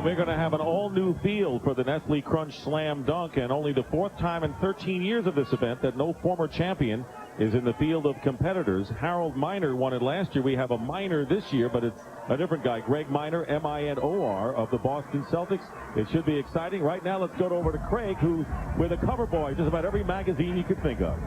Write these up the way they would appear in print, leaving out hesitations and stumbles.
And we're going to have an all-new field for the Nestle Crunch Slam Dunk, and only the 4th time in 13 years of this event that no former champion is in the field of competitors. Harold Miner won it last year. We have a Miner this year, but it's a different guy. Greg Minor, M-I-N-O-R, of the Boston Celtics. It should be exciting. Right now, let's go over to Craig, who, with a cover boy, just about every magazine you could think of.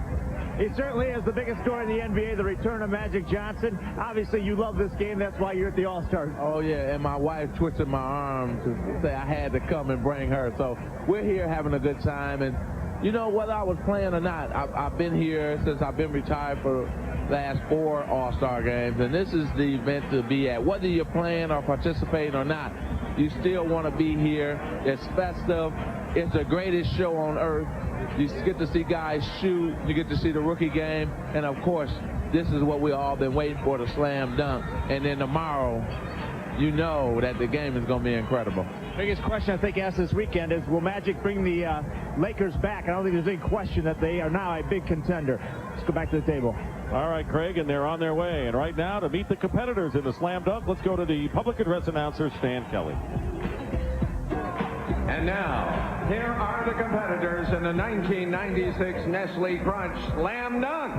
He certainly is the biggest story in the NBA, the return of Magic Johnson. Obviously, you love this game. That's why you're at the All-Star. Oh, yeah, and my wife twisted my arm to say I had to come and bring her. So we're here having a good time. And, you know, whether I was playing or not, I've been here since I've been retired for the last 4 All-Star games. And this is the event to be at. Whether you're playing or participating or not, you still want to be here. It's festive. It's the greatest show on earth. You get to see guys shoot. You get to see the rookie game. And, of course, this is what we all been waiting for, the slam dunk. And then tomorrow, you know that the game is going to be incredible. Biggest question I think asked this weekend is, will Magic bring the Lakers back? I don't think there's any question that they are now a big contender. Let's go back to the table. All right, Craig, and they're on their way. And right now, to meet the competitors in the slam dunk, let's go to the public address announcer, Stan Kelly. And now, here are the competitors in the 1996 Nestle Crunch Slam Dunk.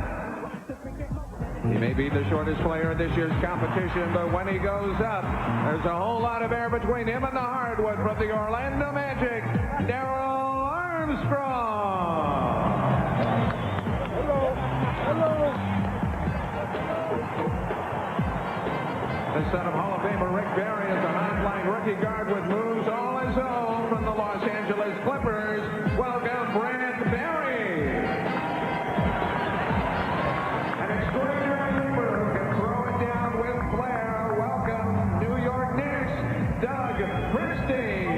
He may be the shortest player in this year's competition, but when he goes up, there's a whole lot of air between him and the hardwood from the Orlando Magic, Darrell Armstrong. Hello. The son of Hall of Famer Rick Barry is a high-flying rookie guard with moves all his own from the Los Angeles Clippers. Welcome, Brent Barry. An extraordinary leaper who can throw it down with flair. Welcome, New York Knicks, Doug Christie.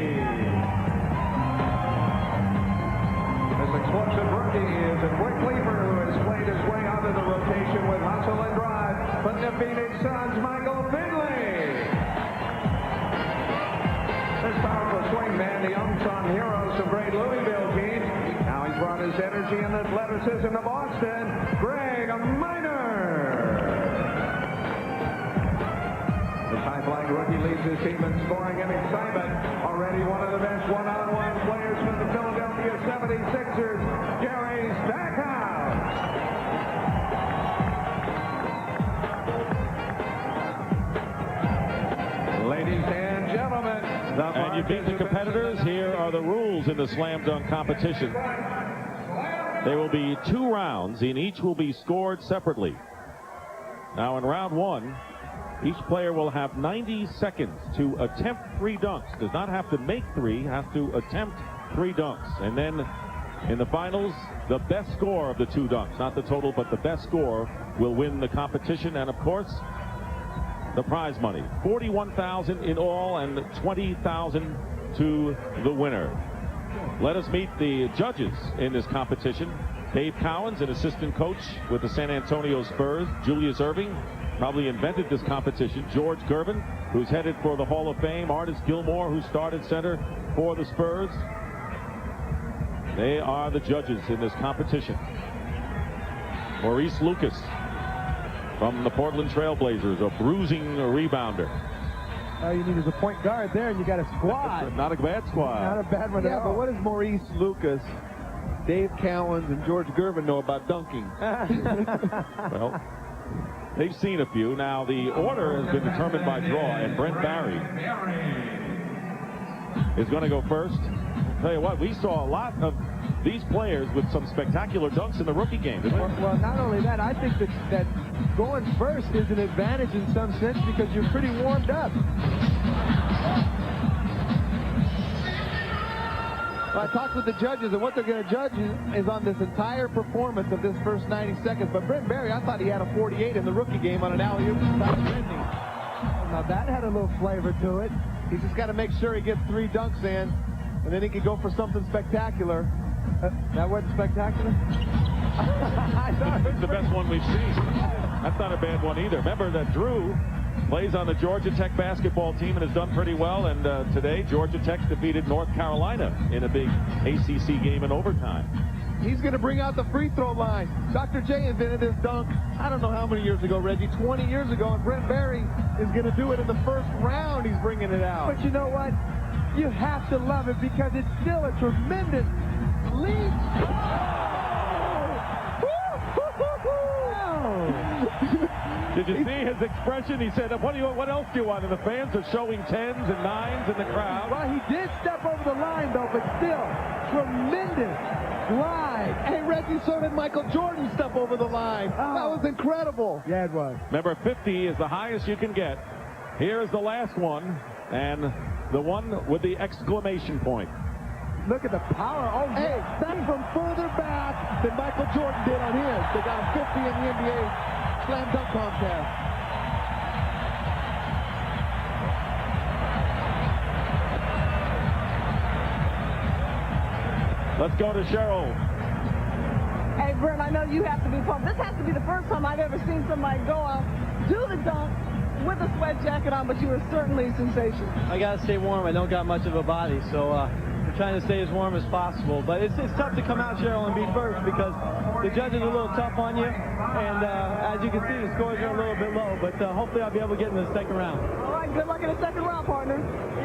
This explosive rookie is a quick leaper who has played his way out of the rotation with hustle and drive. But the Phoenix Suns, Michael Finley. This powerful swingman, the unsung hero, some great Louisville teams. Now he's brought his energy and athleticism to Boston, Greg Minor. This high-flying rookie leads his team in scoring and excitement. Already one of the best one-on-one players for the Philadelphia 76ers, Jerry Stackhouse. Ladies and gentlemen, and you beat the competitors. Here are the rules in the slam dunk competition. There will be 2 rounds, and each will be scored separately. Now, in round 1, each player will have 90 seconds to attempt 3 dunks. Does not have to make 3, has to attempt 3 dunks. And then in the finals, the best score of the 2 dunks, not the total, but the best score, will win the competition. And, of course, the prize money, $41,000 in all and $20,000 to the winner. Let us meet the judges in this competition. Dave Cowens, an assistant coach with the San Antonio Spurs. Julius Erving probably invented this competition. George Gervin, who's headed for the Hall of Fame. Artis Gilmore, who started center for the Spurs. They are the judges in this competition. Maurice Lucas from the Portland Trailblazers, a bruising rebounder. All you need is a point guard there, and you got a squad. Not a bad squad. Not a bad one at all. But what does Maurice Lucas, Dave Cowens, and George Gervin know about dunking? Well, they've seen a few. Now, the order has been determined by draw, and Brent Barry is going to go first. I'll tell you what, we saw a lot of these players with some spectacular dunks in the rookie game, didn't we? Well, not only that, I think that going first is an advantage in some sense because you're pretty warmed up. Well, I talked with the judges, and what they're going to judge is on this entire performance of this first 90 seconds. But Brent Barry, I thought he had a 48 in the rookie game on an alley-oop. Now, that had a little flavor to it. He's just got to make sure he gets 3 dunks in, and then he can go for something spectacular. That wasn't spectacular? I thought it's the best one we've seen. That's not a bad one either. Remember that Drew plays on the Georgia Tech basketball team and has done pretty well. And today, Georgia Tech defeated North Carolina in a big ACC game in overtime. He's going to bring out the free throw line. Dr. J invented this dunk, I don't know how many years ago, Reggie, 20 years ago, and Brent Barry is going to do it in the first round. He's bringing it out. But you know what? You have to love it because it's still a tremendous lead. Did you see his expression? He said, what else do you want? And the fans are showing 10s and 9s in the crowd. Well, he did step over the line, though, but still, tremendous glide. Hey, Reggie, so did Michael Jordan step over the line. That was incredible. Yeah, it was. Remember, 50 is the highest you can get. Here's the last one, and the one with the exclamation point. Look at the power. Oh, Hey, that's from further back than Michael Jordan did on his. They got a 50 in the NBA slam dunk contest. Let's go to Cheryl. Hey, Brent, I know you have to be pumped. This has to be the first time I've ever seen somebody go out, do the dunk with a sweat jacket on, but you were certainly sensational. I got to stay warm. I don't got much of a body, so we're trying to stay as warm as possible. But it's tough to come out, Cheryl, and be first because the judges are a little tough on you. And as you can see, the scores are a little bit low. But hopefully I'll be able to get in the second round. All right, good luck in the second round, partner.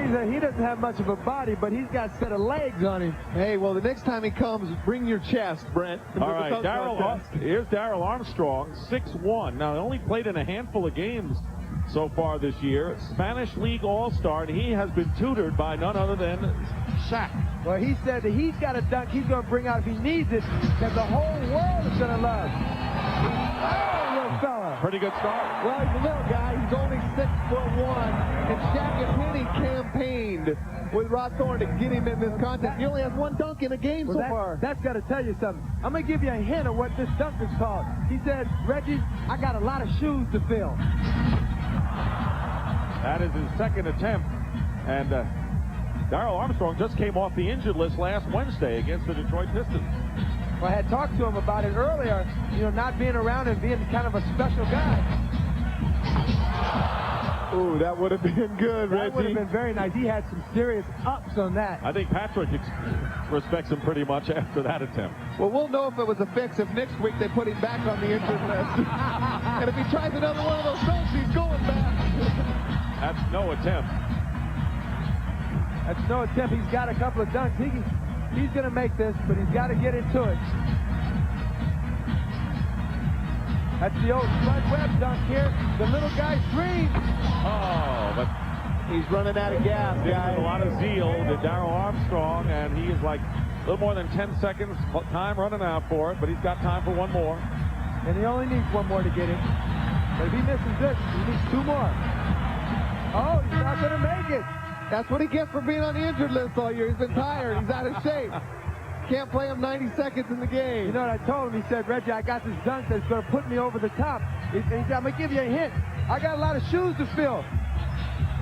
He doesn't have much of a body, but he's got a set of legs on him. Hey, well, the next time he comes, bring your chest, Brent. All right, here's Darrell Armstrong, 6'1". Now, he only played in a handful of games so far this year. Spanish League All-Star, and he has been tutored by none other than Shaq. Well, he said that he's got a dunk he's going to bring out if he needs it, that the whole world is going to love. Oh, little fella. Pretty good start. Well, he's a little guy. He's only 6'1", and Shaq and Penny campaigned with Rod Thorne to get him in this contest. He only has one dunk in a game so far. That's got to tell you something. I'm going to give you a hint of what this dunk is called. He said, Reggie, I got a lot of shoes to fill. That is his second attempt. And Darrell Armstrong just came off the injured list last Wednesday against the Detroit Pistons. Well, I had talked to him about it earlier, not being around and being kind of a special guy. Ooh, that would have been good, Reggie. That would have been very nice. He had some serious ups on that. I think Patrick respects him pretty much after that attempt. Well, we'll know if it was a fix if next week they put him back on the injured list. And if he tries another one of those dunks, he's going back. That's no attempt. That's no attempt. He's got a couple of dunks. He's going to make this, but he's got to get into it. That's the old Spud Webb dunk here. The little guy's dream. Oh, but he's running out of gas, guys. A lot of zeal to Darrell Armstrong, and he is like a little more than 10 seconds time running out for it, but he's got time for one more. And he only needs one more to get him. But if he misses this, he needs two more. Oh, he's not going to make it. That's what he gets for being on the injured list all year. He's been tired. He's out of shape. Can't play him 90 seconds in the game. You know what I told him? He said, Reggie, I got this dunk that's going to put me over the top. He said, I'm going to give you a hint. I got a lot of shoes to fill.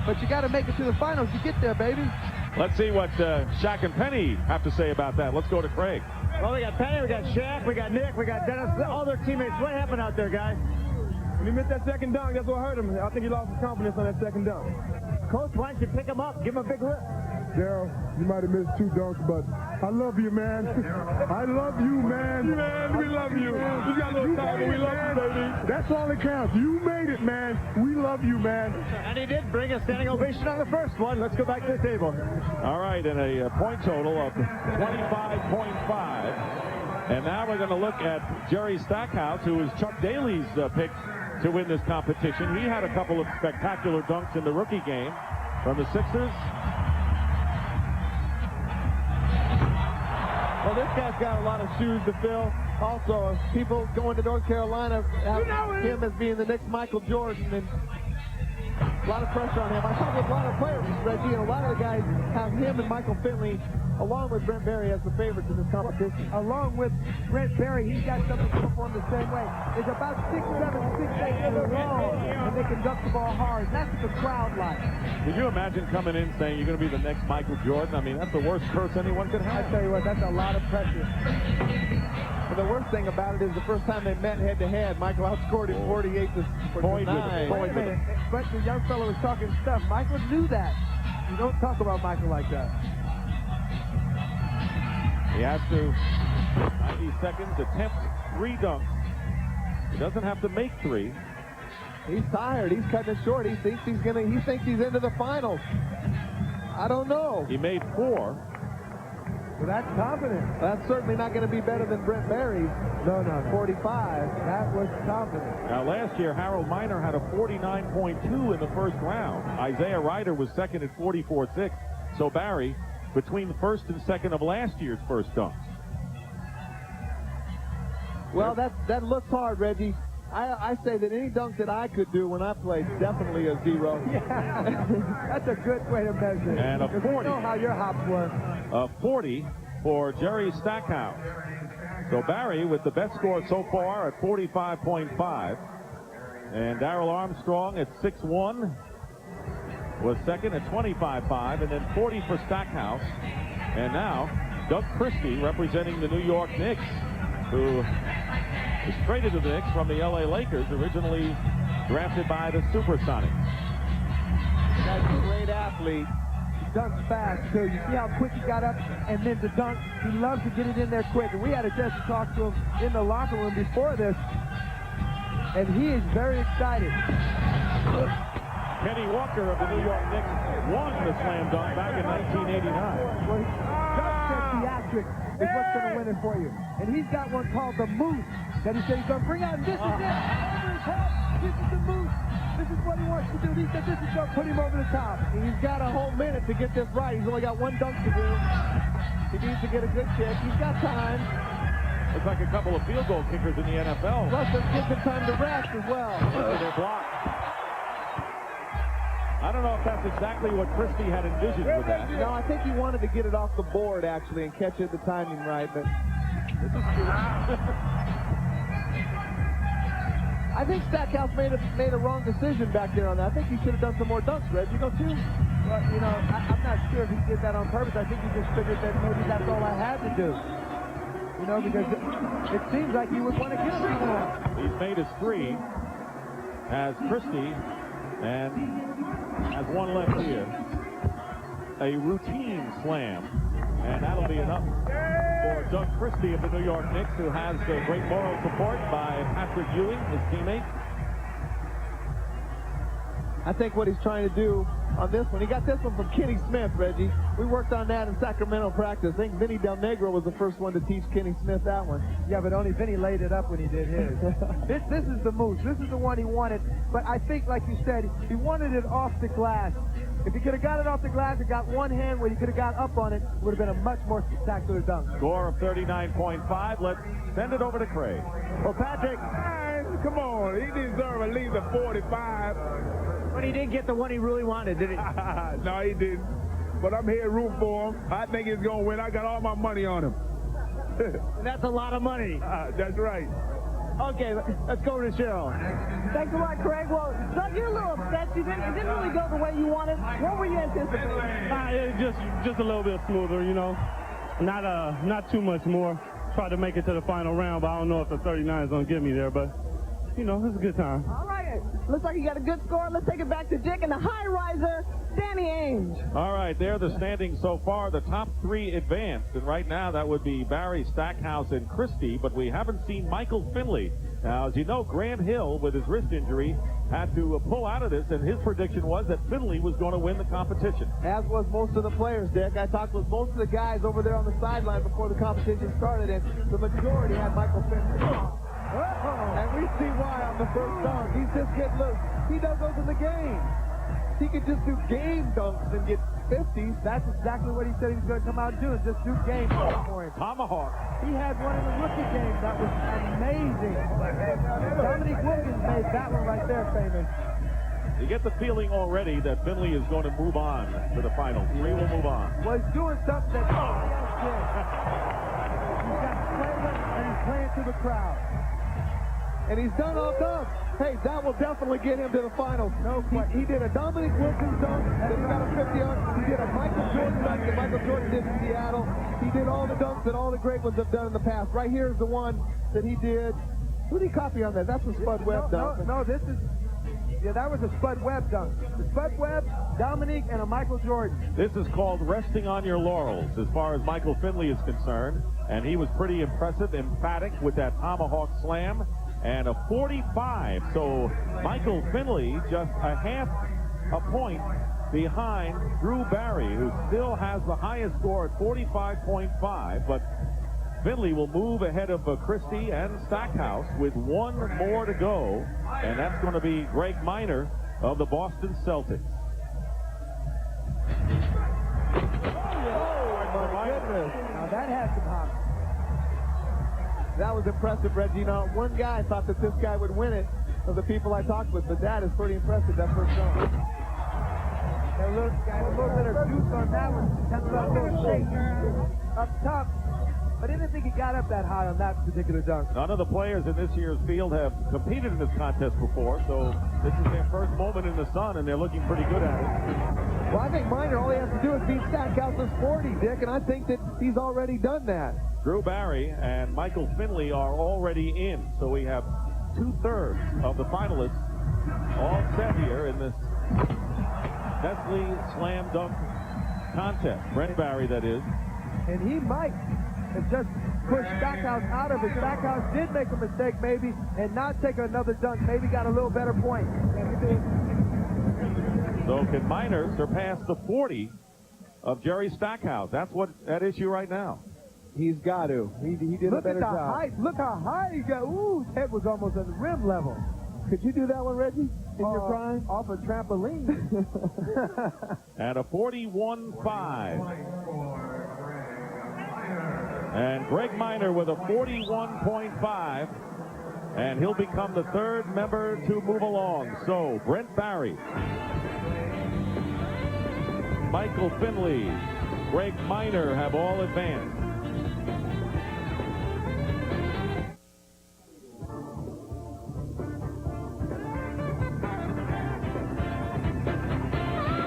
But you got to make it to the finals to get there, baby. Let's see what Shaq and Penny have to say about that. Let's go to Craig. Well, we got Penny, we got Shaq, we got Nick, we got Dennis, all their teammates. What happened out there, guys? When he missed that second dunk, that's what hurt him. I think he lost his confidence on that second dunk. Coach, why don't you pick him up, give him a big lift? Darrell, you might have missed two dunks, but I love you, man. I love you, man. Man, we love you. You got a little time, but we love you, baby. That's all that counts. You made it, man. We love you, man. And he did bring a standing ovation on the first one. Let's go back to the table. All right, and a point total of 25.5. And now we're going to look at Jerry Stackhouse, who is Chuck Daly's pick to win this competition. He had a couple of spectacular dunks in the rookie game from the Sixers. Well, this guy's got a lot of shoes to fill. Also, people going to North Carolina have him as being the next Michael Jordan, and a lot of pressure on him. I talked with a lot of players, Reggie, and a lot of the guys have him and Michael Finley, along with Brent Barry, as the favorites in this competition. Along with Brent Barry, he's got something to perform the same way. There's about 6'7", 6'8" in a row, and they can dunk the ball hard. That's what the crowd likes. Can you imagine coming in saying you're going to be the next Michael Jordan? I mean, that's the worst curse anyone could have. I tell you what, that's a lot of pressure. But the worst thing about it is the first time they met head-to-head, Michael outscored him 48 to 9. Wait a minute, but the young fellow was talking stuff. Michael knew that. You don't talk about Michael like that. He has to, 90 seconds, attempt 3 dunks. He doesn't have to make 3. He's tired. He's cutting it short. He thinks he's into the finals. I don't know. He made 4. Well, that's confident. That's certainly not going to be better than Brent Barry's No. 45. That was confident. Now, last year, Harold Miner had a 49.2 in the first round. Isaiah Ryder was second at 44.6. So Barry, between the first and second of last year's first dunks. Well, that looks hard, Reggie. I say that any dunk that I could do when I played, definitely a 0. Yeah, that's a good way to measure it. And a Because we 40. know how your hops were. A 40 for Jerry Stackhouse. So Barry with the best score so far at 45.5. And Darrell Armstrong at 6'1" was second at 25.5, and then 40 for Stackhouse. And now Doug Christie representing the New York Knicks, who was traded to the Knicks from the LA Lakers, originally drafted by the Supersonics. That's a great athlete. He dunks fast, too. You see how quick he got up and then to dunk. He loves to get it in there quick. And we had a chance to talk to him in the locker room before this. And he is very excited. Kenny Walker of the New York Knicks won the slam dunk back in 1989. Well, Doug said theatrics is what's going to win it for you. And he's got one called the Moose that he said he's going to bring out. And this is it. Over his head. This is the Moose. This is what he wants to do. He said this is going to put him over the top. He's got a whole minute to get this right. He's only got 1 dunk to do. He needs to get a good kick. He's got time. Looks like a couple of field goal kickers in the NFL. Plus, it gives him time to rest as well. They're blocked. I don't know if that's exactly what Christie had envisioned with that. No, I think he wanted to get it off the board, actually, and catch it the timing right, but this is cute. I think Stackhouse made a wrong decision back there on that. I think he should have done some more dunks, Reggie, don't you? Well, you know, I'm not sure if he did that on purpose. I think he just figured that maybe that's all I had to do. You know, because it seems like he would want to get him more. He's made his 3, has Christie, and has 1 left here. A routine slam, and that'll be enough for Doug Christie of the New York Knicks, who has great moral support by Patrick Ewing, his teammate. I think what he's trying to do on this one, he got this one from Kenny Smith, Reggie. We worked on that in Sacramento practice. I think Vinny Del Negro was the first one to teach Kenny Smith that one. Yeah, but only Vinny laid it up when he did his. This is the Moose. This is the one he wanted. But I think, like you said, he wanted it off the glass. If he could have got it off the glass and got one hand where he could have got up on it, it would have been a much more spectacular dunk. Score of 39.5. Let's send it over to Craig. Well, Patrick, come on. He deserved at least a 45. But he didn't get the one he really wanted, did he? No, he didn't. But I'm here rooting for him. I think he's going to win. I got all my money on him. That's a lot of money. That's right. Okay, let's go to Cheryl. Thanks a lot, Craig. Well, Doug, you're a little upset. It didn't really go the way you wanted. What were you anticipating? Just a little bit smoother, you know. Not too much more. Tried to make it to the final round, but I don't know if the 39 is going to get me there. But, you know, it's a good time. All right. Looks like you got a good score. Let's take it back to Dick and the high riser, Danny Ainge. All right, there are the standings so far. The top 3 advanced, and right now that would be Barry, Stackhouse, and Christie, but we haven't seen Michael Finley. Now, as you know, Grant Hill, with his wrist injury, had to pull out of this, and his prediction was that Finley was going to win the competition. As was most of the players, Dick. I talked with most of the guys over there on the sideline before the competition started, and the majority had Michael Finley. And we see why on the first dunk. He's just getting loose. He does those in the game. He could just do game dunks and get 50s. That's exactly what he said he was going to come out and do, is just do game dunks for him. Tomahawk. He had one in the rookie game that was amazing. Dominique Wilkins made that one right there famous. You get the feeling already that Finley is going to move on to the final. 3 will move on. Well, he's doing something that nobody else did. He's got flavor, and he's playing to the crowd. And he's done all dunks. Hey, that will definitely get him to the finals. No question. He did a Dominique Wilkins dunk, then he got a 50 on. He did a Michael Jordan dunk that Michael Jordan did in Seattle. He did all the dunks that all the great ones have done in the past. Right here is the one that he did. Who did he copy on that? That's a Spud Webb dunk. No, this is... Yeah, that was a Spud Webb dunk. The Spud Webb, Dominique, and a Michael Jordan. This is called resting on your laurels as far as Michael Finley is concerned. And he was pretty impressive, emphatic with that tomahawk slam. And a 45. So Michael Finley just a half a point behind Drew Barry, who still has the highest score at 45.5, but Finley will move ahead of Christie and Stackhouse with one more to go, and that's going to be Greg Minor of the Boston Celtics. Now that had some hop. That was impressive, Reggie. You know, one guy thought that this guy would win it of the people I talked with, but that is pretty impressive, that first jump. A little bit of juice on that one. Kind of a little shake up top. But I didn't think he got up that high on that particular dunk. None of the players in this year's field have competed in this contest before, so this is their first moment in the sun, and they're looking pretty good at it. Well, I think Minor, all he has to do is beat Stackhouse's 40, Dick, and I think that he's already done that. Drew Barry and Michael Finley are already in, so we have 2/3 of the finalists all set here in this Nestle Slam Dunk contest. Brent Barry, that is. And he might have just pushed Stackhouse out of it. Stackhouse did make a mistake maybe and not take another dunk. Maybe got a little better point. So can Minor surpass the 40 of Jerry Stackhouse? That's what at issue right now. He's got to. He did a better job. Height. Look how high he got. Ooh, his head was almost at the rim level. Could you do that one, Reggie, in your prime? Off a trampoline. And a 41.5. And Greg Minor with a 41.5. And he'll become the third member to move along. So, Brent Barry, Michael Finley, Greg Minor have all advanced.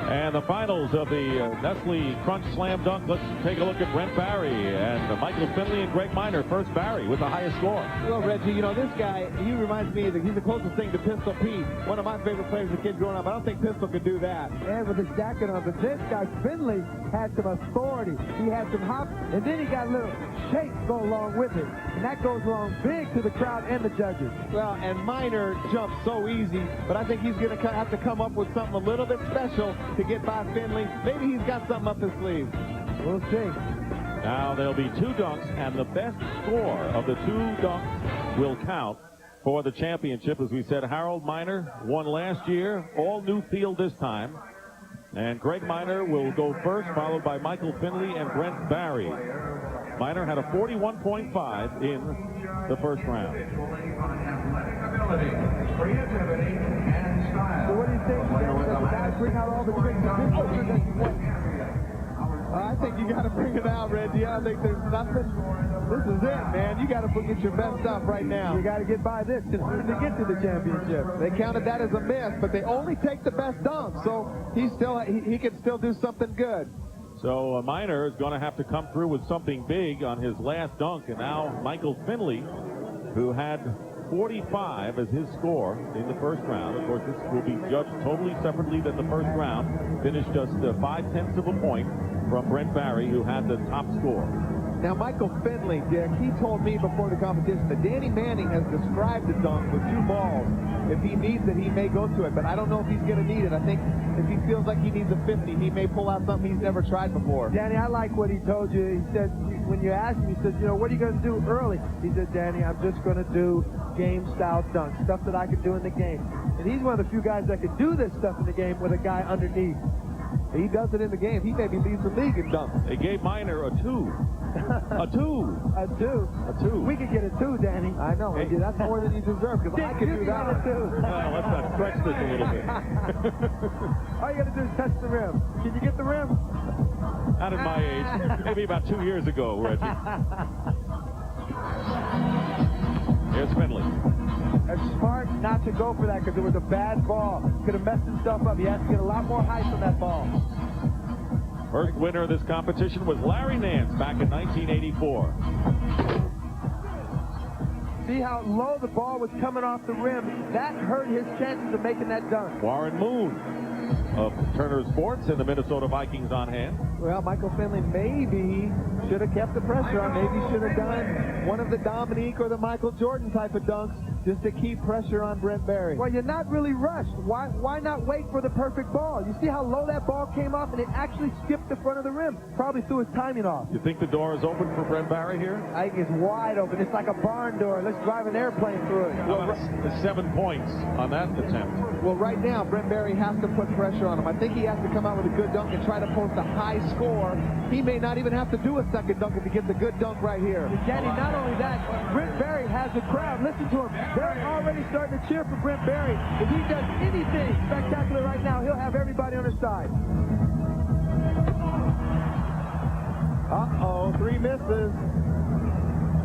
And the finals of the Nestle Crunch Slam Dunk. Let's take a look at Brent Barry and Michael Finley and Greg Minor. First Barry with the highest score. Well, Reggie, you know, this guy, he reminds me that he's the closest thing to Pistol Pete, one of my favorite players as a kid growing up. I don't think Pistol could do that. And with his jacket on, but this guy, Finley, had some authority. He had some hop, and then he got a little shake go along with it. And that goes along big to the crowd and the judges. Well, and Minor jumps so easy, but I think he's going to have to come up with something a little bit special to get by Finley. Maybe he's got something up his sleeve. We'll see. Now there'll be two dunks, and the best score of the two dunks will count for the championship. As we said, Harold Minor won last year, all new field this time. And Greg Minor will go first, followed by Michael Finley and Brent Barry. Minor had a 41.5 in the first round. So what do you think? Bring out all the tricks. I think you got to bring it out, Reggie. I think there's nothing. This is it, man. You got to get your best stuff right now. You got to get by this to get to the championship. They counted that as a miss, but they only take the best dunk, so he can still do something good. So Minor is going to have to come through with something big on his last dunk, and now Michael Finley, who had 45 as his score in the first round. Of course, this will be judged totally separately than the first round. Finished just 0.5 of a point from Brent Barry, who had the top score. Now, Michael Finley, Dick, he told me before the competition that Danny Manning has described the dunk with two balls. If he needs it, he may go to it, but I don't know if he's going to need it. I think if he feels like he needs a 50, he may pull out something he's never tried before. Danny, I like what he told you. He said, when you asked him, he said, you know, what are you going to do early? He said, Danny, I'm just going to do game-style dunks, stuff that I can do in the game. And he's one of the few guys that can do this stuff in the game with a guy underneath. He does it in the game. He maybe leads the league in dunks. They gave Minor a 2. A 2. A 2. A 2. We could get a 2, Danny. I know. Hey. That's more than you deserve, because I could do that. A 2. Well, let's not stretch this a little bit. All you got to do is touch the rim. Can you get the rim? Not at my age. Maybe about 2 years ago, Reggie. Here's Finley. It's smart not to go for that because it was a bad ball. Could have messed himself up. He had to get a lot more height on that ball. First winner of this competition was Larry Nance back in 1984. See how low the ball was coming off the rim? That hurt his chances of making that dunk. Warren Moon of Turner Sports and the Minnesota Vikings on hand. Well, Michael Finley maybe should have kept the pressure on. Maybe should have done one of the Dominique or the Michael Jordan type of dunks just to keep pressure on Brent Barry. Well, you're not really rushed. Why not wait for the perfect ball? You see how low that ball came off, and it actually skipped the front of the rim. Probably threw his timing off. You think the door is open for Brent Barry here? I think it's wide open. It's like a barn door. Let's drive an airplane through it. How about the 7 points on that attempt? Well, right now, Brent Barry has to put pressure on him. I think he has to come out with a good dunk and try to post a high score. He may not even have to do a second dunk if he gets a good dunk right here. Danny, not only that, Brent Barry has a crowd. Listen to him. They're already starting to cheer for Brent Barry. If he does anything spectacular right now, he'll have everybody on his side. Uh-oh, 3 misses.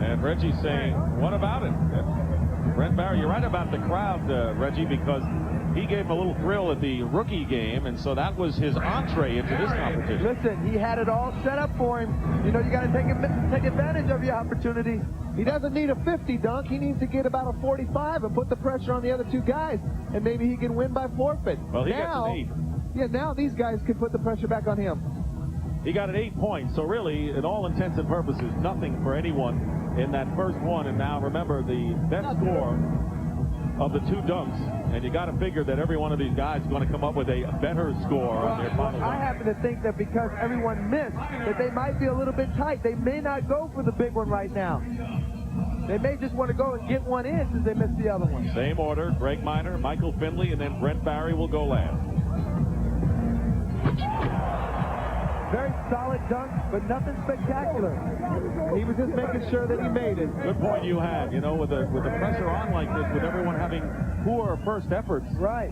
And Reggie's saying, what about it? Brent Barry, you're right about the crowd, Reggie, because he gave him a little thrill at the rookie game, and so that was his entree into this competition. Listen, he had it all set up for him. You know, you got to take advantage of your opportunity. He doesn't need a 50 dunk. He needs to get about a 45 and put the pressure on the other 2 guys, and maybe he can win by forfeit. Well, he now, gets an 8. Yeah, now these guys can put the pressure back on him. He got an 8 points, so really, in all intents and purposes, nothing for anyone in that first one. And now, remember, the best score of the 2 dunks, and you got to figure that every one of these guys is going to come up with a better score on their final I dunk. happen to think that because everyone missed, that they might be a little bit tight. They may not go for the big one right now. They may just want to go and get one in since they missed the other one. Same order, Greg Minor, Michael Finley, and then Brent Barry will go last. Very solid dunk, but nothing spectacular. He was just making sure that he made it. Good point you had. You know, with the pressure on like this, with everyone having poor first efforts, Right.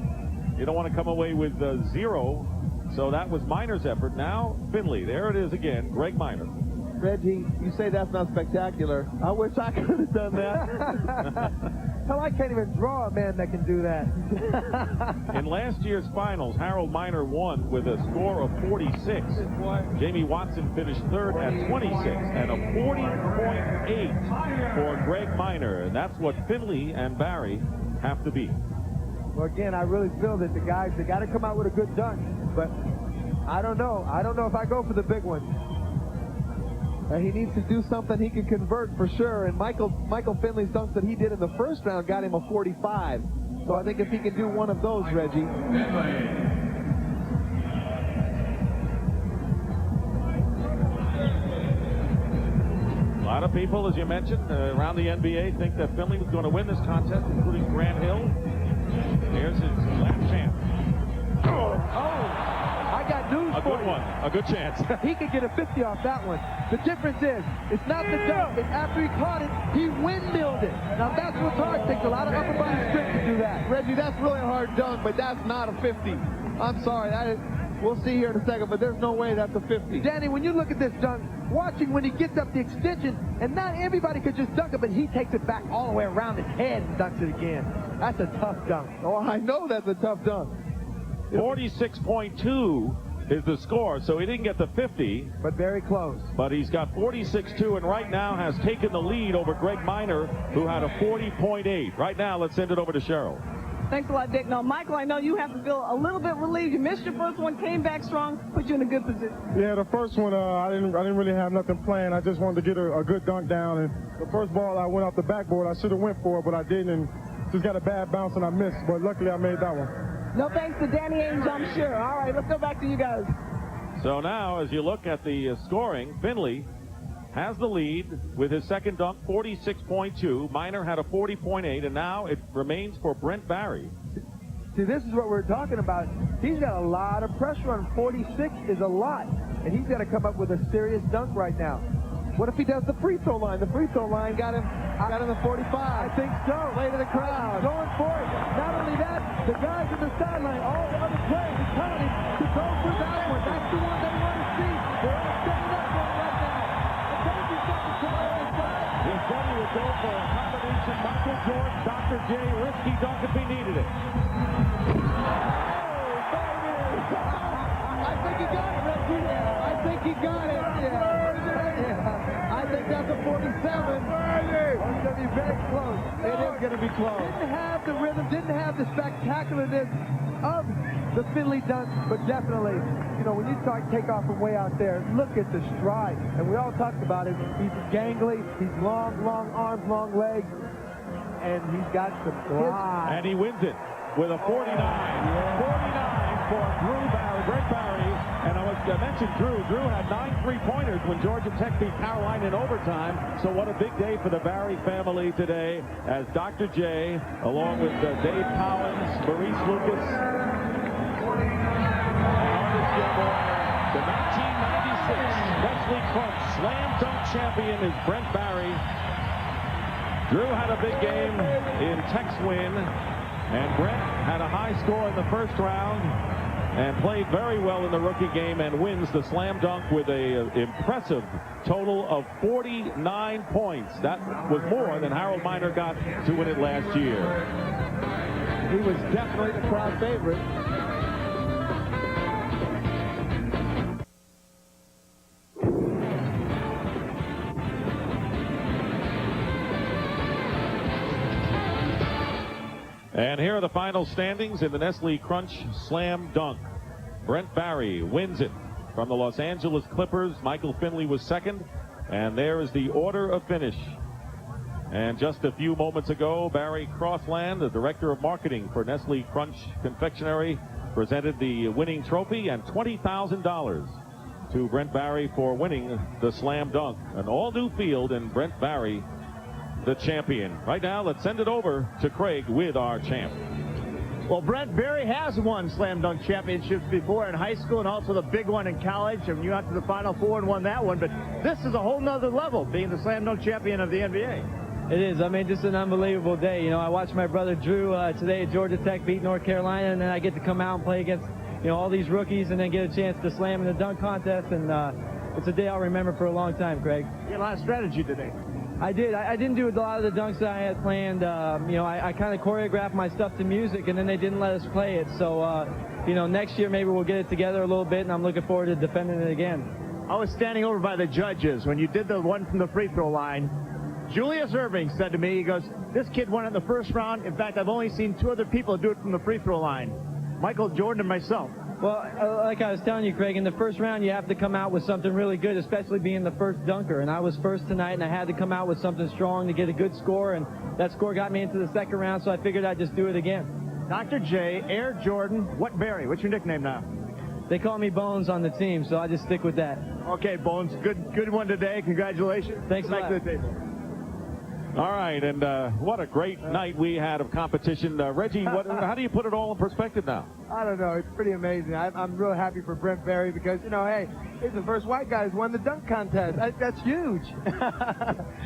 you don't want to come away with 0. So that was Minor's effort. Now Finley, there it is again, Greg Minor. Reggie, you say that's not spectacular. I wish I could have done that. Hell, I can't even draw a man that can do that. In last year's finals, Harold Minor won with a score of 46. Jamie Watson finished 3rd at 26, and a 40.8 for Greg Minor. And that's what Finley and Barry have to beat. Well, again, I really feel that the guys, they got to come out with a good dunk. But I don't know. I don't know if I go for the big one. He needs to do something he can convert for sure. And Michael Finley's dunks that he did in the first round got him a 45. So I think if he can do one of those, Reggie. A lot of people, as you mentioned, around the NBA think that Finley was going to win this contest, including Grant Hill. Here's his last chance. I got news A for good you. one. A good chance. He could get a 50 off that one. The difference is, it's not the dunk. It's after he caught it, he windmilled it. Now that's what's hard. It takes a lot of upper body strength to do that. Reggie, that's really a hard dunk, but that's not a 50. I'm sorry. We'll see here in a second, but there's no way that's a 50. Danny, when you look at this dunk, watching when he gets up the extension, and not everybody could just dunk it, but he takes it back all the way around his head and dunks it again. That's a tough dunk. Oh, I know that's a tough dunk. 46.2 is the score, so he didn't get the 50. But very close. But he's got 46.2 and right now has taken the lead over Greg Minor, who had a 40.8. Right now, let's send it over to Cheryl. Thanks a lot, Dick. Now, Michael, I know you have to feel a little bit relieved. You missed your first one, came back strong, put you in a good position. Yeah, the first one, I didn't really have nothing planned. I just wanted to get a good dunk down. And the first ball I went off the backboard, I should have went for it, but I didn't. And just got a bad bounce and I missed. But luckily, I made that one. No thanks to Danny Ainge, I'm sure. All right, let's go back to you guys. So now, as you look at the scoring, Finley has the lead with his second dunk, 46.2. Minor had a 40.8, and now it remains for Brent Barry. See, this is what we're talking about. He's got a lot of pressure on 46 is a lot, and he's got to come up with a serious dunk right now. What if he does the free throw line? The free throw line got him the 45. I think so. Play to the crowd. Going for it. Not only that, the guys in the sideline, all the other players are telling him to go for that one. That's the one they want to see. They're all setting up for it right now. And 30 seconds to the other side. He said he would go for a combination Michael Jordan, Dr. J, risky dunk if he needed it. I think he got it, Reggie. I think he got it. Yeah. I think that's a 47. It's going to be very close. It is going to be close. Didn't have the rhythm, didn't have the spectacularness of the Finley dunk, but definitely, you know, when you take off from way out there, look at the stride. And we all talked about it. He's gangly, he's long arms, long legs. and he's got some kids. And he wins it with a 49. 49 for Brent Barry. And I mentioned Drew. Drew had 9 3-pointers when Georgia Tech beat Carolina in overtime. So what a big day for the Barry family today, as Dr. J, along with Dave Collins, Maurice Lucas, and Artis Gilmore, the 1996 Nestle Crunch Slam Dunk champion is Brent Barry. Drew had a big game in Tech's win, and Brent had a high score in the first round and played very well in the rookie game and wins the slam dunk with an impressive total of 49 points. That was more than Harold Miner got to win it last year. He was definitely the crowd favorite. And here are the final standings in the Nestle Crunch Slam Dunk. Brent Barry wins it from the Los Angeles Clippers. Michael Finley was second. And there is the order of finish. And just a few moments ago, Barry Crossland, the director of marketing for Nestle Crunch Confectionery, presented the winning trophy and $20,000 to Brent Barry for winning the Slam Dunk. An all-new field, and Brent Barry the champion. Right now, let's send it over to Craig with our champ. Well, Brent Barry has won Slam Dunk championships before in high school and also the big one in college. And you got to the Final Four and won that one. But this is a whole nother level, being the Slam Dunk champion of the NBA. It is. I mean, just an unbelievable day. You know, I watched my brother Drew today at Georgia Tech beat North Carolina, and then I get to come out and play against, you know, all these rookies and then get a chance to slam in the dunk contest. And it's a day I'll remember for a long time, Craig. You had a lot of strategy today. I did. I didn't do a lot of the dunks that I had planned. You know, I kind of choreographed my stuff to music, and then they didn't let us play it. So, you know, next year maybe we'll get it together a little bit, and I'm looking forward to defending it again. I was standing over by the judges when you did the one from the free throw line. Julius Irving said to me, he goes, this kid won it in the first round. In fact, I've only seen 2 other people do it from the free throw line, Michael Jordan and myself. Well, like I was telling you, Craig, in the first round you have to come out with something really good, especially being the first dunker. And I was first tonight, and I had to come out with something strong to get a good score. And that score got me into the second round, so I figured I'd just do it again. Dr. J, Air Jordan, what Barry? What's your nickname now? They call me Bones on the team, so I just stick with that. Okay, Bones, good one today. Congratulations. Thanks a lot. Back to the table. All right, and what a great night we had of competition. Reggie, how do you put it all in perspective now? I don't know. It's pretty amazing. I'm real happy for Brent Barry because, you know, hey, he's the first white guy who's won the dunk contest. That's huge.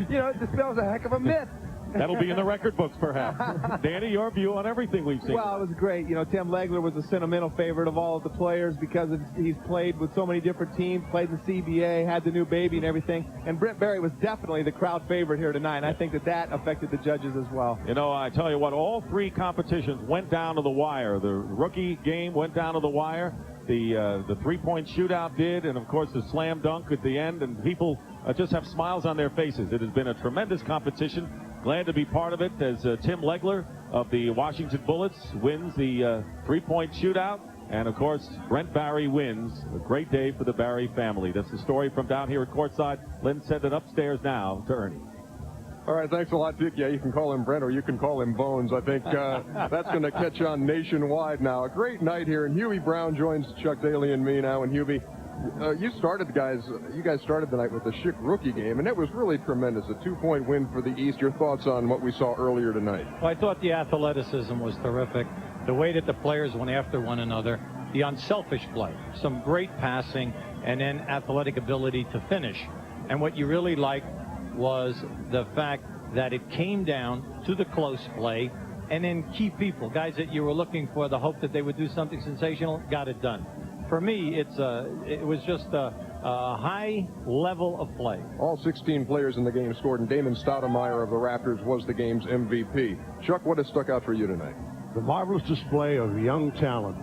You know, it dispels a heck of a myth. That'll be in the record books, perhaps. Danny, your view on everything we've seen. Well, it was great. You know, Tim Legler was a sentimental favorite of all of the players because he's played with so many different teams, played in the CBA, had the new baby and everything. And Brent Barry was definitely the crowd favorite here tonight. And I think that affected the judges as well. You know, I tell you what, all 3 competitions went down to the wire. The rookie game went down to the wire. The three-point shootout did, and of course the slam dunk at the end, and people just have smiles on their faces. It has been a tremendous competition. Glad to be part of it as Tim Legler of the Washington Bullets wins the three-point shootout. And, of course, Brent Barry wins. A great day for the Barry family. That's the story from down here at courtside. Lynn sent it upstairs now to Ernie. All right, thanks a lot, Dick. Yeah, you can call him Brent or you can call him Bones. I think that's going to catch on nationwide now. A great night here, and Hubie Brown joins Chuck Daly and me now. And Hubie, you guys started the night with the Schick rookie game, and it was really tremendous. A 2-point win for the East. Your thoughts on what we saw earlier tonight? Well, I thought the athleticism was terrific. The way that the players went after one another, the unselfish play, some great passing, and then athletic ability to finish. And what you really liked was the fact that it came down to the close play, and then key people, guys that you were looking for, the hope that they would do something sensational, got it done. For me, it was just a high level of play. All 16 players in the game scored, and Damon Stoudemire of the Raptors was the game's MVP. Chuck, what has stuck out for you tonight? The marvelous display of young talent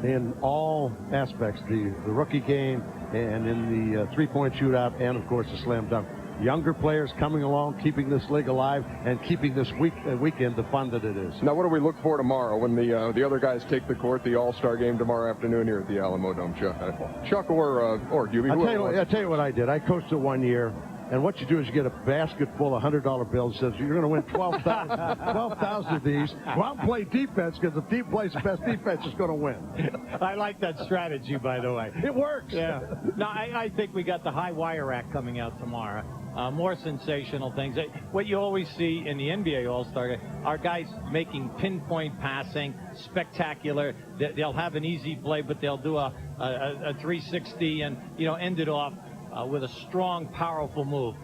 in all aspects, the rookie game and in the three-point shootout and, of course, the slam dunk. Younger players coming along, keeping this league alive, and keeping this weekend the fun that it is. Now, what do we look for tomorrow when the other guys take the court, the All-Star game tomorrow afternoon here at the Alamo Dome, Chuck or Hubie? I'll tell you what I did. I coached it 1 year. And what you do is you get a basket full of $100 bills. Says you're going to win 12,000 of these. Go out and play defense, because the team plays the best defense is going to win. I like that strategy, by the way. It works. Yeah. No, I think we got the high wire act coming out tomorrow. More sensational things. What you always see in the NBA All-Star are guys making pinpoint passing, spectacular. They'll have an easy play, but they'll do a 360 and, end it off with a strong, powerful move.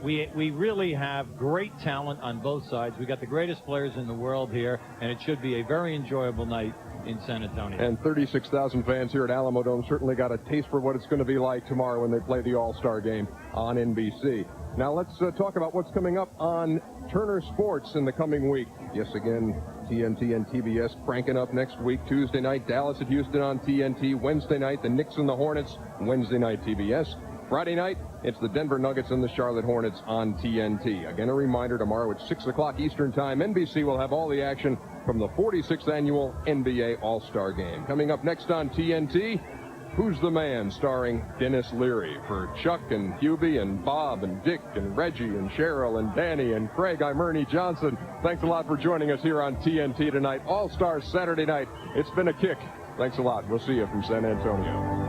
We really have great talent on both sides. We got the greatest players in the world here, and it should be a very enjoyable night in San Antonio. And 36,000 fans here at Alamo Dome certainly got a taste for what it's going to be like tomorrow when they play the All-Star game on NBC. Now let's talk about what's coming up on Turner Sports in the coming week. Yes, again, TNT and TBS cranking up next week. Tuesday night, Dallas at Houston on TNT. Wednesday night, the Knicks and the Hornets. Wednesday night, TBS. Friday night, it's the Denver Nuggets and the Charlotte Hornets on TNT. Again, a reminder, tomorrow at 6 o'clock Eastern Time, NBC will have all the action from the 46th Annual NBA All-Star Game. Coming up next on TNT, Who's the Man, starring Dennis Leary. For Chuck and Hubie and Bob and Dick and Reggie and Cheryl and Danny and Craig, I'm Ernie Johnson. Thanks a lot for joining us here on TNT tonight. All-Star Saturday night. It's been a kick. Thanks a lot. We'll see you from San Antonio.